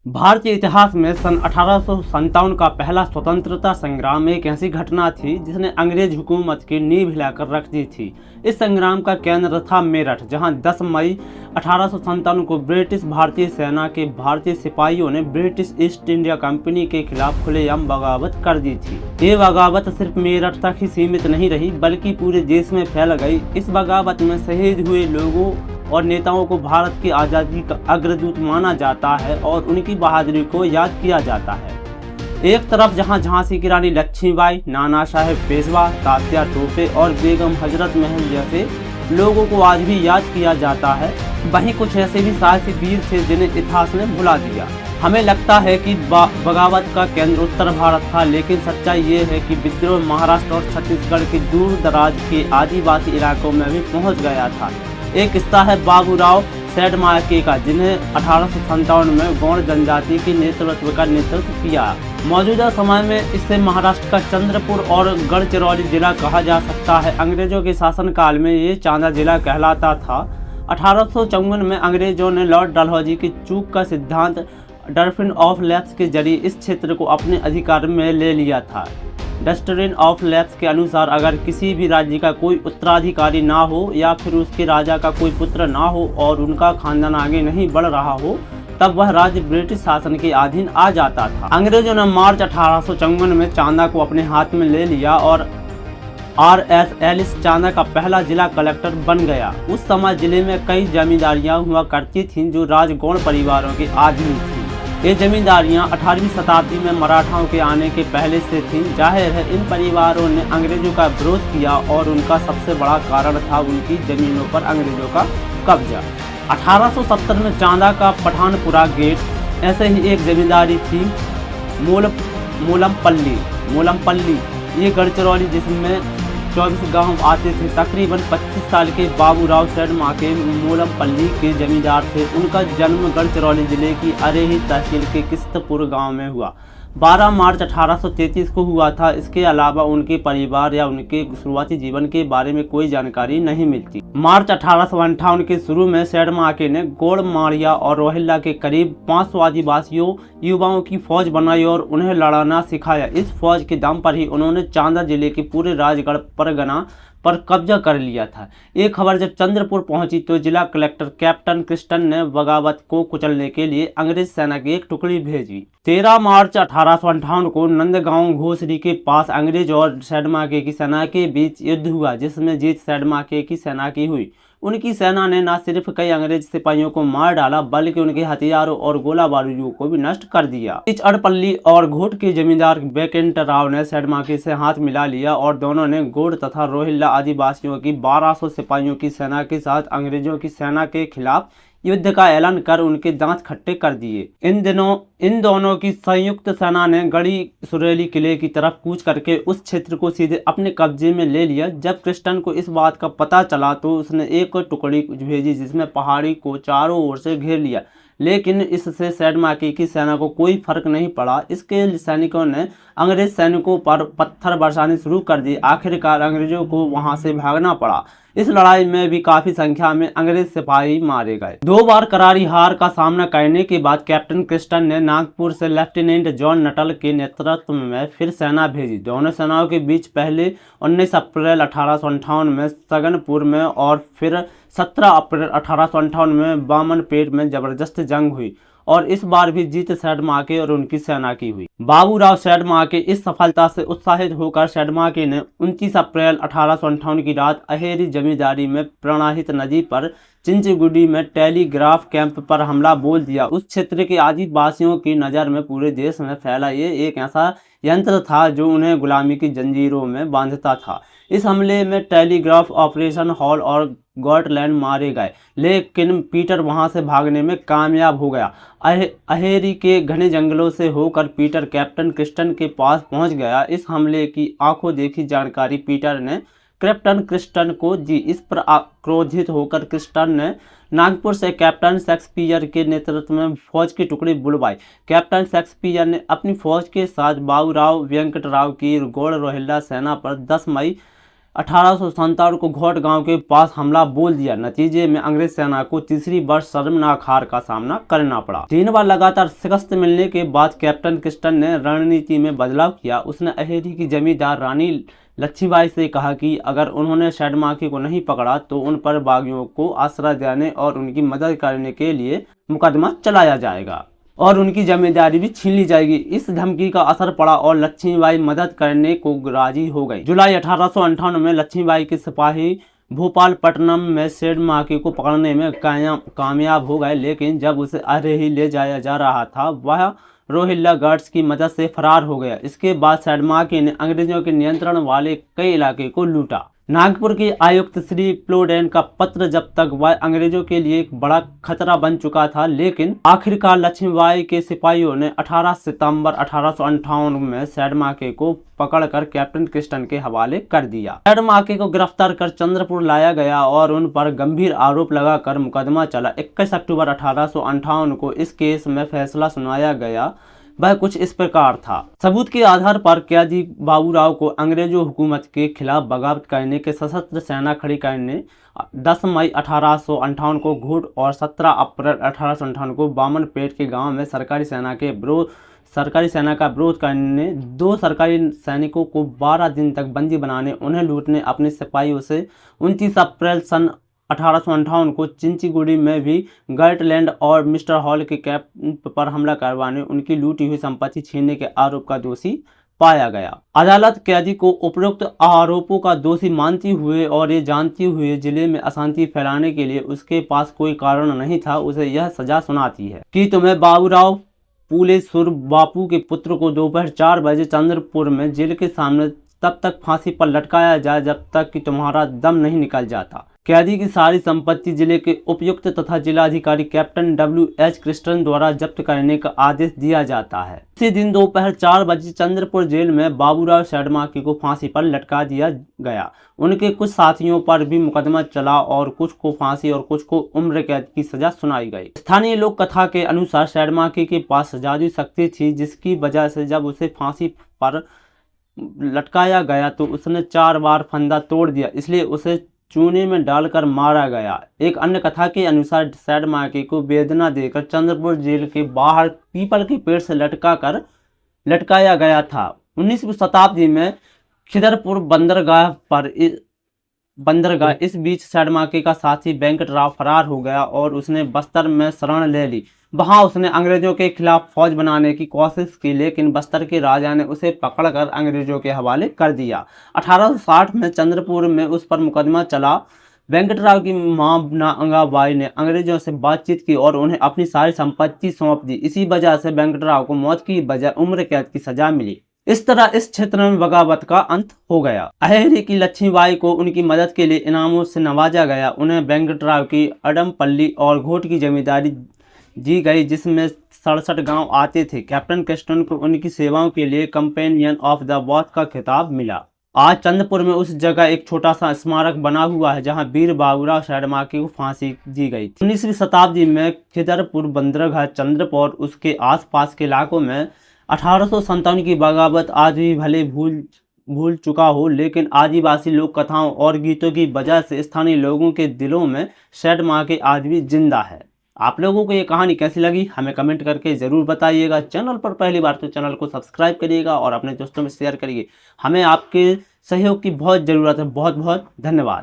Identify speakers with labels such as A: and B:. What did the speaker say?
A: भारतीय इतिहास में सन 1857 का पहला स्वतंत्रता संग्राम एक ऐसी घटना थी जिसने अंग्रेज हुकूमत की नींव हिलाकर रख दी थी। इस संग्राम का केंद्र था मेरठ, जहां 10 मई 1857 को ब्रिटिश भारतीय सेना के भारतीय सिपाहियों ने ब्रिटिश ईस्ट इंडिया कंपनी के खिलाफ खुलेआम बगावत कर दी थी। ये बगावत सिर्फ मेरठ तक ही सीमित नहीं रही, बल्कि पूरे देश में फैल गई। इस बगावत में शहीद हुए लोगों और नेताओं को भारत की आज़ादी का अग्रदूत माना जाता है और उनकी बहादुरी को याद किया जाता है। एक तरफ जहां झांसी की रानी लक्ष्मीबाई, नाना साहेब पेशवा, तात्या टोपे और बेगम हजरत महल जैसे लोगों को आज भी याद किया जाता है, वहीं कुछ ऐसे भी साहसी वीर थे जिन्हें इतिहास ने भुला दिया। हमें लगता है कि बगावत का केंद्र उत्तर भारत था, लेकिन सच्चाई ये है कि विद्रोह महाराष्ट्र और छत्तीसगढ़ के दूर दराज के आदिवासी इलाकों में भी पहुँच गया था। एक किस्सा है बाबूराव सैडमाके का, जिन्हें 1857 में गौड़ जनजाति के नेतृत्व किया। मौजूदा समय में इसे महाराष्ट्र का चंद्रपुर और गढ़चिरौली जिला कहा जा सकता है। अंग्रेजों के शासनकाल में ये चांदा जिला कहलाता था। 1854 में अंग्रेजों ने लॉर्ड डलहौजी की चूक का सिद्धांत डॉक्ट्रिन ऑफ लैप्स के जरिए इस क्षेत्र को अपने अधिकार में ले लिया था। डॉक्ट्रिन ऑफ लैप्स के अनुसार अगर किसी भी राज्य का कोई उत्तराधिकारी ना हो या फिर उसके राजा का कोई पुत्र ना हो और उनका खानदान आगे नहीं बढ़ रहा हो, तब वह राज्य ब्रिटिश शासन के अधीन आ जाता था। अंग्रेजों ने मार्च 1854 में चांदा को अपने हाथ में ले लिया और R.S. एलिस चांदा का पहला जिला कलेक्टर बन गया। उस समय जिले में कई जमींदारियां हुआ करती थीं जो राजगौड़ परिवारों के अधीन थीं। ये जमींदारियां 18वीं शताब्दी में मराठाओं के आने के पहले से थीं। जाहिर है इन परिवारों ने अंग्रेजों का विरोध किया और उनका सबसे बड़ा कारण था उनकी जमीनों पर अंग्रेजों का कब्जा। 1870 में चांदा का पठानपुरा गेट ऐसे ही एक जमींदारी थी, मोलमपल्ली। ये गढ़चिरौली जिसमें 24 गांव आते थे। तकरीबन 25 साल के बाबूराव सैडमाके मोलमपल्ली के जमींदार थे। उनका जन्म गढ़चिरौली जिले की अरेही तहसील के किस्तपुर गांव में हुआ। 12 मार्च 1833 को हुआ था। इसके अलावा उनके परिवार या उनके शुरुआती जीवन के बारे में कोई जानकारी नहीं मिलती। मार्च 1858 के शुरू में सैडमाके ने गोड़ माड़िया और रोहिल्ला के करीब 500 आदिवासियों युवाओं की फौज बनाई और उन्हें लड़ाना सिखाया। इस फौज के दम पर ही उन्होंने चांदा जिले के पूरे राजगढ़ परगना पर कब्जा कर लिया था। ये खबर जब चंद्रपुर पहुंची तो जिला कलेक्टर कैप्टन क्रिस्टन ने बगावत को कुचलने के लिए अंग्रेज सेना की एक टुकड़ी भेजी। 13 मार्च 1858 को नंदगांव घोसरी के पास अंग्रेज और सैडमाके की सेना के बीच युद्ध हुआ, जिसमें जीत सैडमाके की सेना की हुई। उनकी सेना ने न सिर्फ कई अंग्रेज सिपाहियों को मार डाला, बल्कि उनके हथियारों और गोला बारूदों को भी नष्ट कर दिया। इस अड़पल्ली और घोट के जमींदार बेकेंटराव ने सैडमाके से हाथ मिला लिया और दोनों ने गोड़ तथा रोहिल्ला आदिवासियों की 1200 सिपाहियों की सेना के साथ अंग्रेजों की सेना के खिलाफ युद्ध का ऐलान कर उनके दांत खट्टे कर दिए। इन दोनों की संयुक्त सेना ने गढ़ी सुरेली किले की तरफ कूच करके उस क्षेत्र को सीधे अपने कब्जे में ले लिया। जब क्रिस्टन को इस बात का पता चला तो उसने एक टुकड़ी भेजी जिसमें पहाड़ी को चारों ओर से घेर लिया, लेकिन इससे सैडमाके की सेना को कोई फर्क नहीं पड़ा। इसके सैनिकों ने अंग्रेज सैनिकों पर पत्थर बरसाने शुरू कर दिए। आखिरकार अंग्रेजों को वहां से भागना पड़ा। इस लड़ाई में भी काफी संख्या में अंग्रेज सिपाही मारे गए। 2 बार करारी हार का सामना करने के बाद कैप्टन क्रिस्टन ने नागपुर से लेफ्टिनेंट जॉन नटल के नेतृत्व में फिर सेना भेजी। दोनों सेनाओं के बीच पहले 19 अप्रैल 1858 में सगनपुर में और फिर 17 अप्रैल 1858 में बामनपेट में जबरदस्त जंग हुई और इस बार भी जीत सैडमाके और उनकी सेना की हुई। बाबूराव सैडमाके इस सफलता से उत्साहित होकर सैडमाके ने 29 अप्रैल 1858 की रात अहेरी जमींदारी में प्रणाहित नदी पर चिंचगुडी में टेलीग्राफ कैंप पर हमला बोल दिया। उस क्षेत्र के आदिवासियों की नज़र में पूरे देश में फैला ये एक ऐसा यंत्र था जो उन्हें गुलामी की जंजीरों में बांधता था। इस हमले में टेलीग्राफ ऑपरेशन हॉल और गॉटलैंड मारे गए, लेकिन पीटर वहां से भागने में कामयाब हो गया। अहेरी के घने जंगलों से होकर पीटर कैप्टन क्रिस्टन के पास पहुंच गया। इस हमले की आंखों देखी जानकारी पीटर ने कैप्टन क्रिस्टन को दी। इस पर क्रोधित होकर क्रिस्टन ने नागपुर से कैप्टन शेक्सपियर के नेतृत्व में फौज की टुकड़ी बुलवाई। कैप्टन शेक्सपियर ने अपनी फौज के साथ बाबूराव वेंकटराव की गोड़ रोहिल्ला सेना पर 10 मई 1857 को घोट गांव के पास हमला बोल दिया। नतीजे में अंग्रेज सेना को तीसरी बार शर्मनाक हार का सामना करना पड़ा। 3 बार लगातार शिकस्त मिलने के बाद कैप्टन किस्टन ने रणनीति में बदलाव किया। उसने अहेरी की जमींदार रानी लक्ष्मीबाई से कहा कि अगर उन्होंने सैडमाकी को नहीं पकड़ा तो उन पर बागियों को आश्रय देने और उनकी मदद करने के लिए मुकदमा चलाया जाएगा और उनकी जिम्मेदारी भी छीन ली जाएगी। इस धमकी का असर पड़ा और लक्ष्मीबाई मदद करने को राजी हो गई। जुलाई 1858 में लक्ष्मीबाई के सिपाही भोपालपट्टनम में सैडमाकी को पकड़ने में कामयाब हो गए, लेकिन जब उसे अरेही ले जाया जा रहा था वह रोहिल्ला गार्ड्स की मदद से फरार हो गया। इसके बाद सैडमाकी ने अंग्रेजों के नियंत्रण वाले कई इलाके को लूटा। नागपुर के आयुक्त श्री प्लोडेन का पत्र जब तक वह अंग्रेजों के लिए एक बड़ा खतरा बन चुका था, लेकिन आखिरकार लक्ष्मीबाई के सिपाहियों ने 18 सितंबर 1858 में सैडमाकी को पकड़कर कैप्टन किस्टन के हवाले कर दिया। सैडमाकी को गिरफ्तार कर चंद्रपुर लाया गया और उन पर गंभीर आरोप लगाकर मुकदमा चला। 21 अक्टूबर 1858 को इस केस में फैसला सुनाया गया। वह कुछ इस प्रकार था। सबूत के आधार पर कैदी बाबूराव को अंग्रेजों हुकूमत के खिलाफ बगावत करने के सशस्त्र सेना खड़ी करने 10 मई 1858 को घोट और 17 अप्रैल 1858 को बामनपेट के गांव में सरकारी सेना का विरोध करने, 2 सरकारी सैनिकों को 12 दिन तक बंदी बनाने, उन्हें लूटने, अपने सिपाहियों से 29 अप्रैल सन 1858 को चिंचीगुड़ी में भी गर्टलैंड और मिस्टर हॉल के कैंप पर हमला करवाने, उनकी लूटी हुई संपत्ति छीनने के आरोप का दोषी पाया गया। अदालत कैदी को उपरोक्त आरोपों का दोषी मानती हुए और ये जानती हुए जिले में अशांति फैलाने के लिए उसके पास कोई कारण नहीं था, उसे यह सजा सुनाती है कि तुम्हें बाबूराव फूलेश्वर बापू के पुत्र को दोपहर 4 बजे चंद्रपुर में जेल के सामने तब तक फांसी पर लटकाया जाए जब तक कि तुम्हारा दम नहीं निकल जाता। कैदी की सारी संपत्ति जिले के उपायुक्त तथा जिलाधिकारी कैप्टन W.H. क्रिस्टन द्वारा जब्त करने का आदेश दिया जाता है। इसी दिन दोपहर 4 बजे चंद्रपुर जेल में बाबूराव सैडमाकी को फांसी पर लटका दिया गया। उनके कुछ साथियों पर भी मुकदमा चला और कुछ को फांसी और कुछ को उम्र कैद की सजा सुनाई गई। स्थानीय लोक कथा के अनुसार सैडमाकी के पास जादुई शक्ति थी, जिसकी वजह से जब उसे फांसी पर लटकाया गया तो उसने 4 बार फंदा तोड़ दिया, इसलिए उसे चूने में डालकर मारा गया। एक अन्य कथा के अनुसार सैडमाकी को वेदना देकर चंद्रपुर जेल के बाहर पीपल के पेड़ से लटकाया गया था। 19वीं शताब्दी में खिदरपुर बंदरगाह इस बीच सैडमाकी का साथी वेंकटराव फरार हो गया और उसने बस्तर में शरण ले ली। वहां उसने अंग्रेजों के खिलाफ फौज बनाने की कोशिश की, लेकिन बस्तर के राजा ने उसे पकड़कर अंग्रेजों के हवाले कर दिया। 1860 में चंद्रपुर में उस पर मुकदमा चला। वेंकटराव की मां नांगाबाई ने अंग्रेजों से बातचीत की और उन्हें अपनी सारी संपत्ति सौंप दी। इसी वजह से वेंकटराव को मौत की बजाय उम्र कैद की सजा मिली। इस तरह इस क्षेत्र में बगावत का अंत हो गया। अहेरी की लक्ष्मीबाई को उनकी मदद के लिए इनामों से नवाजा गया। उन्हें वेंकटराव की अडमपल्ली और घोट की जमींदारी दी गई, जिसमें 67 गांव आते थे। कैप्टन किस्टन को उनकी सेवाओं के लिए कंपेनियन ऑफ द बॉथ का खिताब मिला। आज चंद्रपुर में उस जगह एक छोटा सा स्मारक बना हुआ है जहां वीर बाबूराव सैडमाकी को फांसी दी गई थी। 19वीं शताब्दी में खिदरपुर बंदरगाह चंद्रपुर उसके आसपास के इलाकों में 1857 की बगावत आज भी भले भूल चुका हो, लेकिन आदिवासी लोक कथाओं और गीतों की वजह से स्थानीय लोगों के दिलों में सैडमाकी आज भी जिंदा है। आप लोगों को ये कहानी कैसी लगी हमें कमेंट करके ज़रूर बताइएगा। चैनल पर पहली बार तो चैनल को सब्सक्राइब करिएगा और अपने दोस्तों में शेयर करिए। हमें आपके सहयोग की बहुत ज़रूरत है। बहुत बहुत धन्यवाद।